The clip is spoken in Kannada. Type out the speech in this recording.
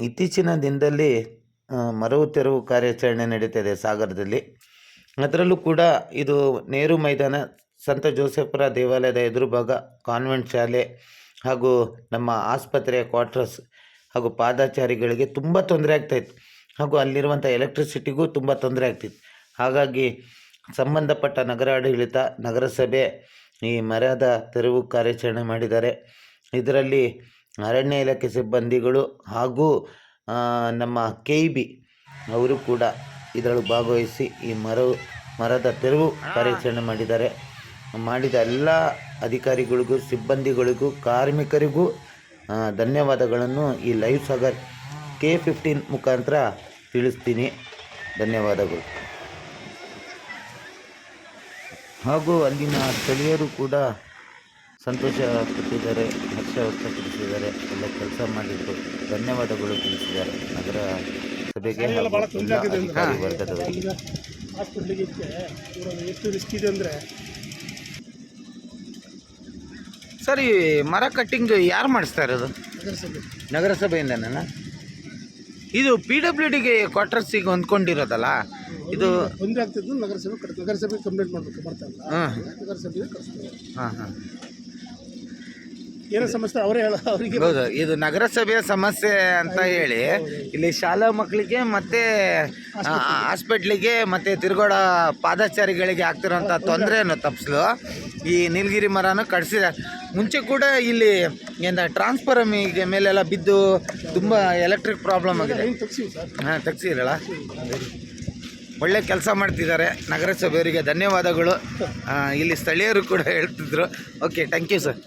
ಇತ್ತೀಚಿನ ದಿನದಲ್ಲಿ ಮರವು ತೆರವು ಕಾರ್ಯಾಚರಣೆ ನಡೀತಿದೆ ಸಾಗರದಲ್ಲಿ. ಅದರಲ್ಲೂ ಕೂಡ ಇದು ನೆಹರು ಮೈದಾನ, ಸಂತ ಜೋಸೆಫರ ದೇವಾಲಯದ ಎದುರು ಭಾಗ, ಕಾನ್ವೆಂಟ್ ಶಾಲೆ ಹಾಗೂ ನಮ್ಮ ಆಸ್ಪತ್ರೆಯ ಕ್ವಾರ್ಟರ್ಸ್ ಹಾಗೂ ಪಾದಚಾರಿಗಳಿಗೆ ತುಂಬ ತೊಂದರೆ ಆಗ್ತಾಯಿತ್ತು. ಹಾಗೂ ಅಲ್ಲಿರುವಂಥ ಎಲೆಕ್ಟ್ರಿಸಿಟಿಗೂ ತುಂಬ ತೊಂದರೆ ಆಗ್ತಿತ್ತು. ಹಾಗಾಗಿ ಸಂಬಂಧಪಟ್ಟ ನಗರಾಡಳಿತ, ನಗರಸಭೆ ಈ ಮರದ ತೆರವು ಕಾರ್ಯಾಚರಣೆ ಮಾಡಿದ್ದಾರೆ. ಇದರಲ್ಲಿ ಅರಣ್ಯ ಇಲಾಖೆ ಸಿಬ್ಬಂದಿಗಳು ಹಾಗೂ ನಮ್ಮ KEB ಅವರು ಕೂಡ ಇದರಲ್ಲಿ ಭಾಗವಹಿಸಿ ಈ ಮರದ ತೆರವು ಕಾರ್ಯಾಚರಣೆ ಮಾಡಿದ್ದಾರೆ. ಮಾಡಿದ ಎಲ್ಲ ಅಧಿಕಾರಿಗಳಿಗೂ, ಸಿಬ್ಬಂದಿಗಳಿಗೂ, ಕಾರ್ಮಿಕರಿಗೂ ಧನ್ಯವಾದಗಳನ್ನು ಈ ಲೈವ್ ಸಾಗರ್ K15 ಮುಖಾಂತರ ತಿಳಿಸ್ತೀನಿ. ಧನ್ಯವಾದಗಳು. ಹಾಗೂ ಅಲ್ಲಿನ ಸ್ಥಳೀಯರು ಕೂಡ ಸಂತೋಷ ಪಟ್ಟಿದ್ದಾರೆ, ಹರ್ಷ ವ್ಯಕ್ತಪಡಿಸಿದ್ದಾರೆ. ಎಲ್ಲ ಕೆಲಸ ಮಾಡಿದ್ದು ಧನ್ಯವಾದಗಳು ತಿಳಿಸಿದ್ದಾರೆ ನಗರ ಸಭೆಗೆ ಅಧಿಕಾರಿ ವರ್ಗದವರಿಗೆ. ಹಾಸ್ಪಿಟ್ಲಿಗೆ ಎಷ್ಟು ರಿಸ್ಕ್ ಇದೆ ಅಂದರೆ ಸರ್, ಈ ಮರ ಕಟ್ಟಿಂಗ್ ಯಾರು ಮಾಡಿಸ್ತಾ ಇರೋದು? ನಗರಸಭೆಯಿಂದನಾ? ಇದು PWDಗೆ ಕ್ವಾರ್ಟರ್ಸಿಗೆ ಹೊಂದ್ಕೊಂಡಿರೋದಲ್ಲ ಇದು? ತೊಂದರೆ ಆಗ್ತಿದ್ದು ನಗರಸಭೆ ಕಂಪ್ಲೇಂಟ್ ಮಾಡಬೇಕು, ಬರ್ತಾಯಿಲ್ಲ ನಗರಸಭೆ ಕಳಿಸ್ತಾರೆ. ಹಾಂ ಏನೋ ಸಮಸ್ಯೆ ಅವರೇ ಅವರಿಗೆ. ಹೌದು, ಇದು ನಗರಸಭೆಯ ಸಮಸ್ಯೆ ಅಂತ ಹೇಳಿ ಇಲ್ಲಿ ಶಾಲಾ ಮಕ್ಕಳಿಗೆ ಮತ್ತು ಹಾಸ್ಪಿಟ್ಲಿಗೆ ಮತ್ತು ತಿರುಗೋಡ ಪಾದಚಾರಿಗಳಿಗೆ ಆಗ್ತಿರೋಂಥ ತೊಂದರೆಯನ್ನು ತಪ್ಪಿಸಲು ಈ ನೀಲಗಿರಿ ಮರನ ಕಡಿಸಿದ್ದಾರೆ. ಮುಂಚೆ ಕೂಡ ಇಲ್ಲಿ ಟ್ರಾನ್ಸ್ಫಾರ್ಮಿಗೆ ಮೇಲೆಲ್ಲ ಬಿದ್ದು ತುಂಬ ಎಲೆಕ್ಟ್ರಿಕ್ ಪ್ರಾಬ್ಲಮ್ ಆಗಿದೆ. ಹಾಂ, ತೆಗ್ಸಿರಲ್ಲ. ಒಳ್ಳೆ ಕೆಲಸ ಮಾಡ್ತಿದ್ದಾರೆ ನಗರಸಭೆಯವರಿಗೆ ಧನ್ಯವಾದಗಳು. ಇಲ್ಲಿ ಸ್ಥಳೀಯರು ಕೂಡ ಹೇಳ್ತಿದ್ರು. Okay, thank you sir.